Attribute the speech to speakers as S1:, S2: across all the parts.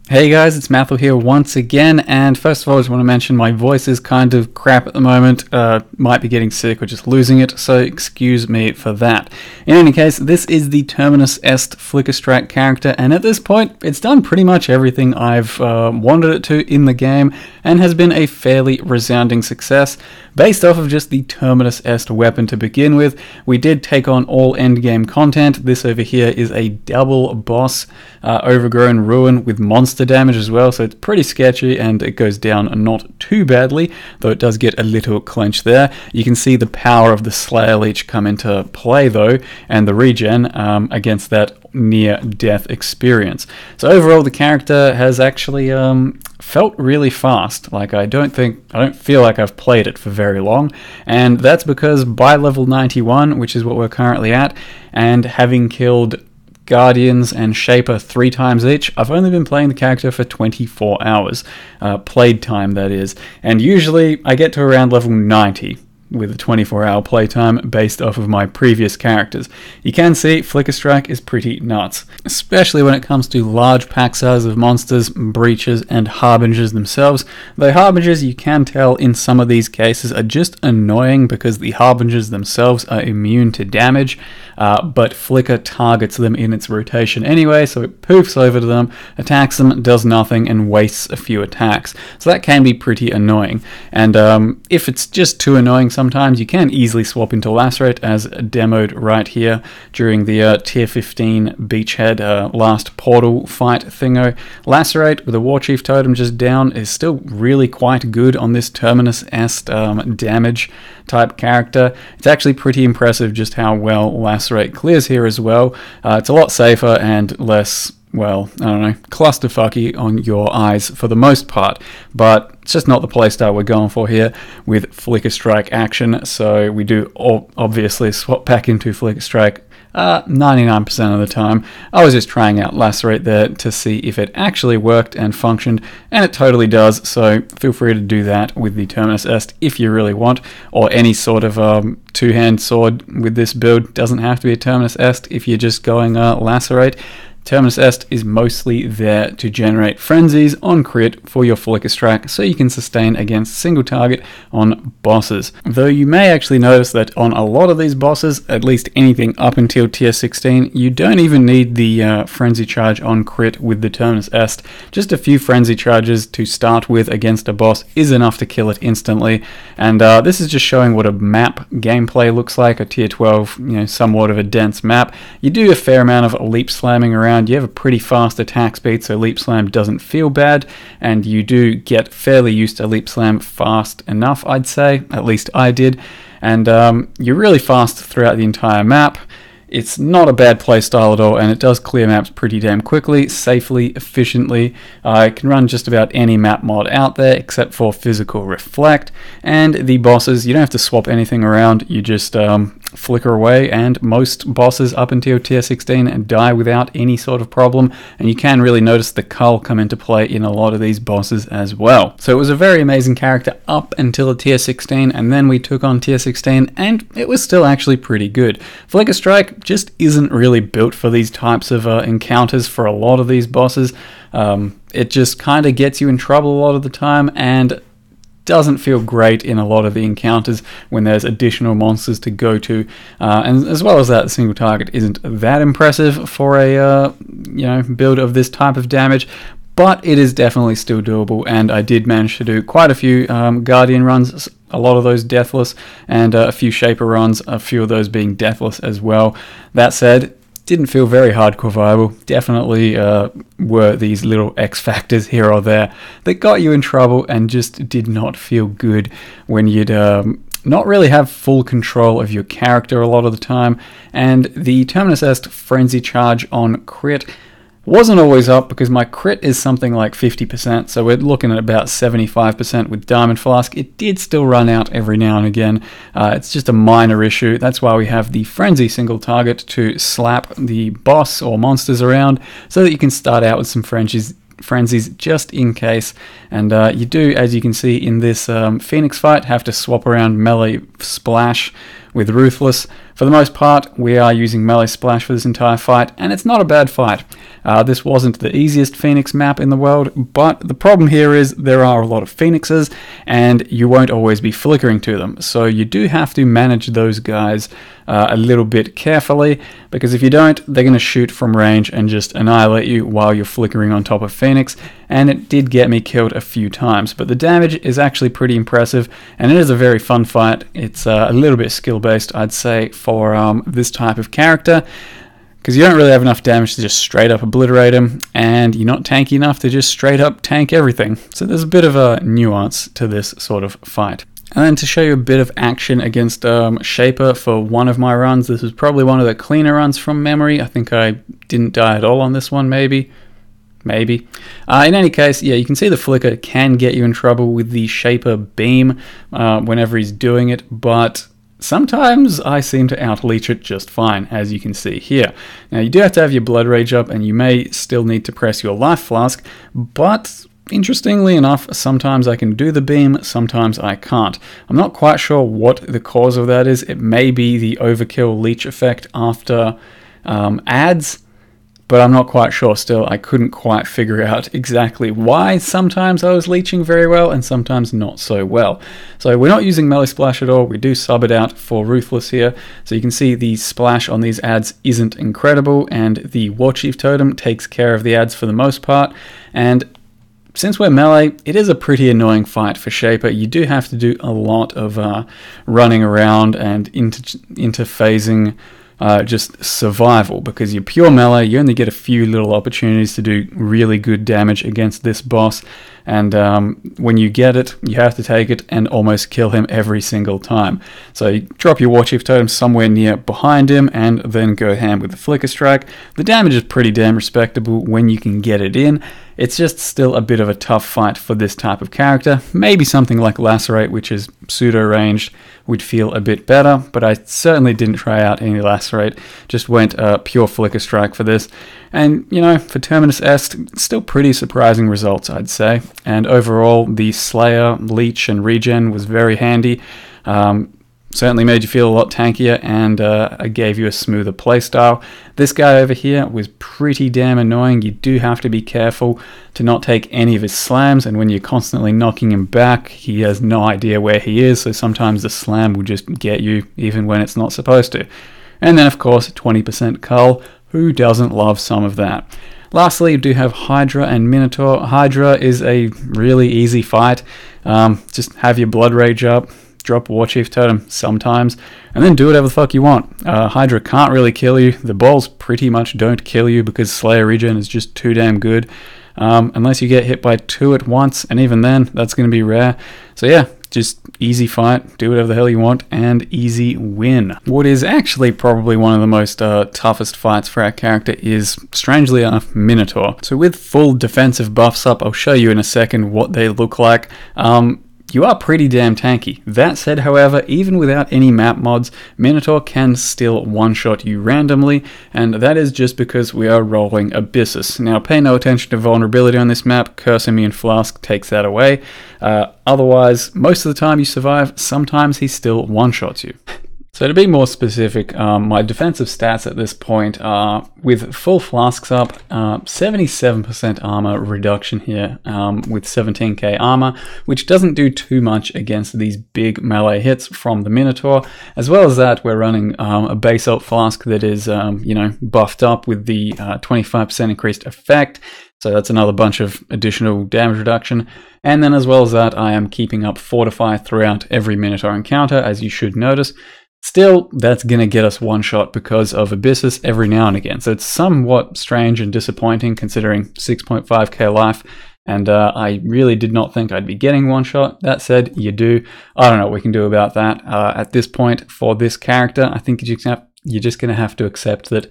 S1: Hey guys, it's Mathel here once again, and first of all I just want to mention my voice is kind of crap at the moment, might be getting sick or just losing it, so excuse me for that. In any case, this is the Terminus Est Flicker Strike character, and at this point it's done pretty much everything I've wanted it to in the game, and has been a fairly resounding success. Based off of just the Terminus Est weapon to begin with, we did take on all endgame content. This over here is a double boss overgrown ruin with monster damage as well, so it's pretty sketchy and it goes down not too badly, though it does get a little clenched there. You can see the power of the Slayer Leech come into play though, and the regen against that near death experience. So overall the character has actually felt really fast. Like I don't feel like I've played it for very long, and that's because by level 91, which is what we're currently at, and having killed Guardians and Shaper 3 times each, I've only been playing the character for 24 hours, played time that is, and usually I get to around level 90 with a 24-hour playtime based off of my previous characters. You can see Flicker Strike is pretty nuts, especially when it comes to large pack size of monsters, breaches, and harbingers themselves. Though harbingers, you can tell in some of these cases, are just annoying because the harbingers themselves are immune to damage, but Flicker targets them in its rotation anyway, so it poofs over to them, attacks them, does nothing, and wastes a few attacks. So that can be pretty annoying, and if it's just too annoying sometimes, you can easily swap into Lacerate as demoed right here during the tier 15 beachhead last portal fight thingo. Lacerate with a Warchief totem just down is still really quite good on this Terminus Est damage type character. It's actually pretty impressive just how well Lacerate clears here as well. It's a lot safer and less, well, I don't know, clusterfucky on your eyes for the most part, but it's just not the playstyle we're going for here with Flicker Strike action, so we do obviously swap back into Flicker Strike 99% of the time. I was just trying out Lacerate there to see if it actually worked and functioned, and it totally does, so feel free to do that with the Terminus Est if you really want, or any sort of two-hand sword with this build. Doesn't have to be a Terminus Est if you're just going Lacerate. Terminus Est is mostly there to generate frenzies on crit for your Flicker Strike so you can sustain against single target on bosses. Though you may actually notice that on a lot of these bosses, at least anything up until tier 16, you don't even need the frenzy charge on crit with the Terminus Est. Just a few frenzy charges to start with against a boss is enough to kill it instantly, and this is just showing what a map gameplay looks like, a tier 12, somewhat of a dense map. You do a fair amount of leap slamming around. You have a pretty fast attack speed, so leap slam doesn't feel bad, and you do get fairly used to leap slam fast enough, I'd say. At least I did, and you're really fast throughout the entire map. It's not a bad playstyle at all, and it does clear maps pretty damn quickly, safely, efficiently. It can run just about any map mod out there except for Physical Reflect, and the bosses, you don't have to swap anything around, you just flicker away, and most bosses up until tier 16 die without any sort of problem, and you can really notice the cull come into play in a lot of these bosses as well. So it was a very amazing character up until tier 16, and then we took on tier 16, and it was still actually pretty good. Flicker Strike just isn't really built for these types of encounters for a lot of these bosses. It just kind of gets you in trouble a lot of the time, and doesn't feel great in a lot of the encounters when there's additional monsters to go to, and as well as that, the single target isn't that impressive for a build of this type of damage, but it is definitely still doable, and I did manage to do quite a few Guardian runs, a lot of those deathless, and a few Shaper runs, a few of those being deathless as well. That said, didn't feel very hardcore viable. Definitely were these little X factors here or there that got you in trouble and just did not feel good when you'd not really have full control of your character a lot of the time. And the Terminus Est Frenzy Charge on crit wasn't always up because my crit is something like 50%, so we're looking at about 75% with Diamond Flask. It did still run out every now and again. It's just a minor issue. That's why we have the Frenzy single target to slap the boss or monsters around so that you can start out with some frenzies just in case. And you do, as you can see in this Phoenix fight, have to swap around melee splash with Ruthless. For the most part, we are using melee splash for this entire fight, and it's not a bad fight. This wasn't the easiest Phoenix map in the world, but the problem here is there are a lot of Phoenixes, and you won't always be flickering to them. So you do have to manage those guys a little bit carefully, because if you don't, they're going to shoot from range and just annihilate you while you're flickering on top of Phoenix, and it did get me killed a few times, but the damage is actually pretty impressive, and it is a very fun fight. It's a little bit skill-based, I'd say, for this type of character, because you don't really have enough damage to just straight up obliterate him, and you're not tanky enough to just straight up tank everything. So there's a bit of a nuance to this sort of fight. And then to show you a bit of action against Shaper for one of my runs, this was probably one of the cleaner runs from memory. I think I didn't die at all on this one, maybe. In any case, yeah, you can see the flicker can get you in trouble with the Shaper beam whenever he's doing it, but sometimes I seem to out-leech it just fine, as you can see here. Now, you do have to have your Blood Rage up, and you may still need to press your Life Flask, but interestingly enough, sometimes I can do the beam, sometimes I can't. I'm not quite sure what the cause of that is. It may be the overkill leech effect after ads, but I'm not quite sure still. I couldn't quite figure out exactly why. Sometimes I was leeching very well and sometimes not so well. So we're not using melee splash at all. We do sub it out for Ruthless here. So you can see the splash on these ads isn't incredible, and the War Chief Totem takes care of the ads for the most part. And since we're melee, it is a pretty annoying fight for Shaper. You do have to do a lot of running around and interphasing just survival, because you're pure melee. You only get a few little opportunities to do really good damage against this boss, and when you get it, you have to take it and almost kill him every single time. So you drop your War Chief Totem somewhere near behind him and then go ham with the Flicker Strike. The damage is pretty damn respectable when you can get it in. It's just still a bit of a tough fight for this type of character. Maybe something like Lacerate, which is pseudo-ranged, would feel a bit better, but I certainly didn't try out any Lacerate, just went pure Flicker Strike for this. And, you know, for Terminus Est, still pretty surprising results, I'd say. And overall, the Slayer, Leech, and Regen was very handy. Certainly made you feel a lot tankier, and gave you a smoother playstyle. This guy over here was pretty damn annoying. You do have to be careful to not take any of his slams, and when you're constantly knocking him back, he has no idea where he is, so sometimes the slam will just get you even when it's not supposed to. And then, of course, 20% Cull. Who doesn't love some of that? Lastly, you do have Hydra and Minotaur. Hydra is a really easy fight. Just have your Blood Rage up, drop War Chief Totem sometimes, and then do whatever the fuck you want. Hydra can't really kill you. The balls pretty much don't kill you because Slayer regen is just too damn good. Unless you get hit by 2 at once, and even then, that's going to be rare. So yeah, just easy fight, do whatever the hell you want, and easy win. What is actually probably one of the most toughest fights for our character is, strangely enough, Minotaur. So with full defensive buffs up, I'll show you in a second what they look like. You are pretty damn tanky. That said, however, even without any map mods, Minotaur can still one-shot you randomly, and that is just because we are rolling Abyssus. Now, pay no attention to vulnerability on this map. Curse Immune Flask takes that away. Otherwise, most of the time you survive. Sometimes he still one-shots you. So to be more specific, my defensive stats at this point are, with full flasks up, 77% armor reduction here, with 17k armor, which doesn't do too much against these big melee hits from the Minotaur. As well as that, we're running a basalt flask that is, buffed up with the 25% increased effect. So that's another bunch of additional damage reduction. And then as well as that, I am keeping up Fortify throughout every Minotaur encounter, as you should notice. Still, that's going to get us one shot because of Abyssus every now and again. So it's somewhat strange and disappointing considering 6.5k life, and I really did not think I'd be getting one shot. That said, you do. I don't know what we can do about that. At this point, for this character, I think you're just going to have to accept that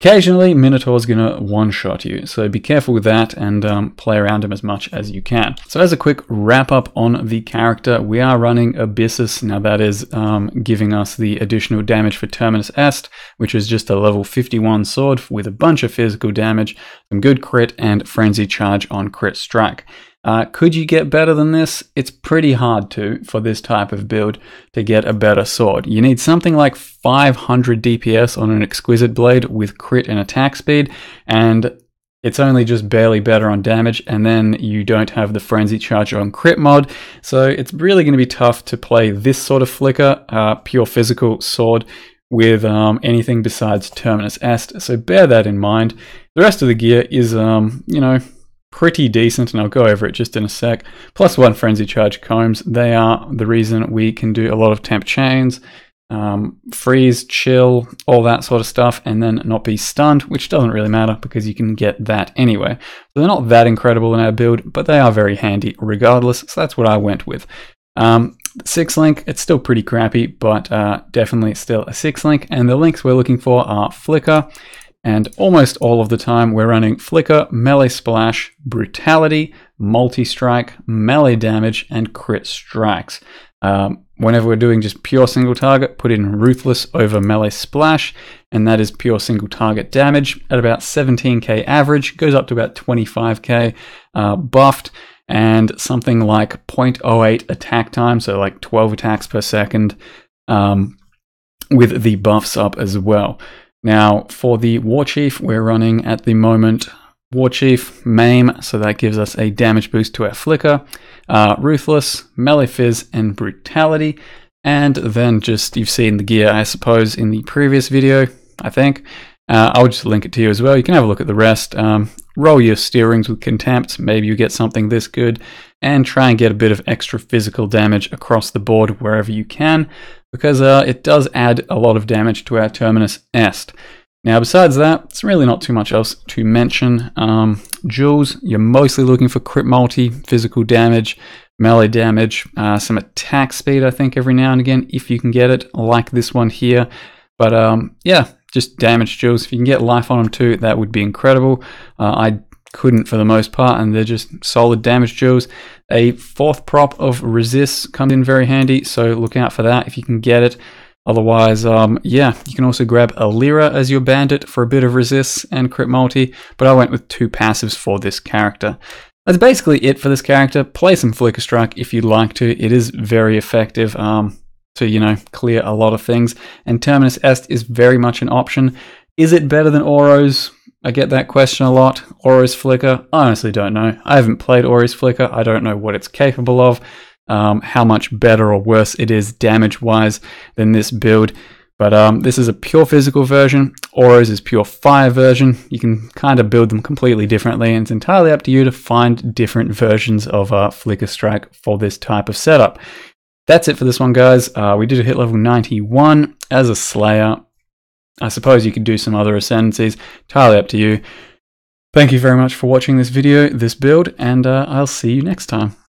S1: occasionally, Minotaur's going to one-shot you, so be careful with that and play around him as much as you can. So as a quick wrap-up on the character, we are running Abyssus. Now that is giving us the additional damage for Terminus Est, which is just a level 51 sword with a bunch of physical damage, some good crit, and Frenzy Charge on crit strike. Could you get better than this? It's pretty hard for this type of build to get a better sword. You need something like 500 DPS on an exquisite blade with crit and attack speed, and it's only just barely better on damage, and then you don't have the frenzy charge on crit mod, so it's really going to be tough to play this sort of flicker, pure physical sword, with anything besides Terminus Est, so bear that in mind. The rest of the gear is, you know, pretty decent, and I'll go over it just in a sec. +1 frenzy charge combs, they are the reason we can do a lot of temp chains, freeze, chill, all that sort of stuff, and then not be stunned, which doesn't really matter because you can get that anyway. So they're not that incredible in our build, but they are very handy regardless, so that's what I went with. 6 link, it's still pretty crappy, but definitely still a 6 link, and the links we're looking for are Flicker, and almost all of the time we're running Flicker, Melee Splash, Brutality, Multi-Strike, Melee Damage, and Crit Strikes. Whenever we're doing just pure single target, put in Ruthless over Melee Splash, and that is pure single target damage at about 17k average, goes up to about 25k buffed, and something like 0.08 attack time, so like 12 attacks per second, with the buffs up as well. Now, for the War Chief, we're running at the moment War Chief, Maim, so that gives us a damage boost to our Flicker, Ruthless, Melee Fizz, and Brutality, and then just, you've seen the gear, I suppose, in the previous video, I think. I'll just link it to you as well. You can have a look at the rest. Roll your steerings with Contempt, maybe you get something this good, and try and get a bit of extra physical damage across the board wherever you can, because it does add a lot of damage to our Terminus Est. Now, besides that, it's really not too much else to mention. Jewels, you're mostly looking for crit multi, physical damage, melee damage, some attack speed, I think, every now and again, if you can get it, like this one here. But yeah, just damage jewels. If you can get life on them too, that would be incredible. I couldn't for the most part, and they're just solid damage jewels. A 4th prop of resist comes in very handy, so look out for that if you can get it. Otherwise, yeah, you can also grab a Lyra as your bandit for a bit of resist and crit multi, but I went with 2 passives for this character. That's basically it for this character. Play some Flicker Strike if you'd like to. It is very effective to, you know, clear a lot of things, and Terminus Est is very much an option. Is it better than Oro's? I get that question a lot. Oro's Flicker? I honestly don't know. I haven't played Oro's Flicker. I don't know what it's capable of. How much better or worse it is damage-wise than this build. But this is a pure physical version. Oro's is pure fire version. You can kind of build them completely differently, and it's entirely up to you to find different versions of Flicker Strike for this type of setup. That's it for this one, guys. We did a hit level 91 as a Slayer. I suppose you could do some other ascendancies. Entirely up to you. Thank you very much for watching this video, this build, and I'll see you next time.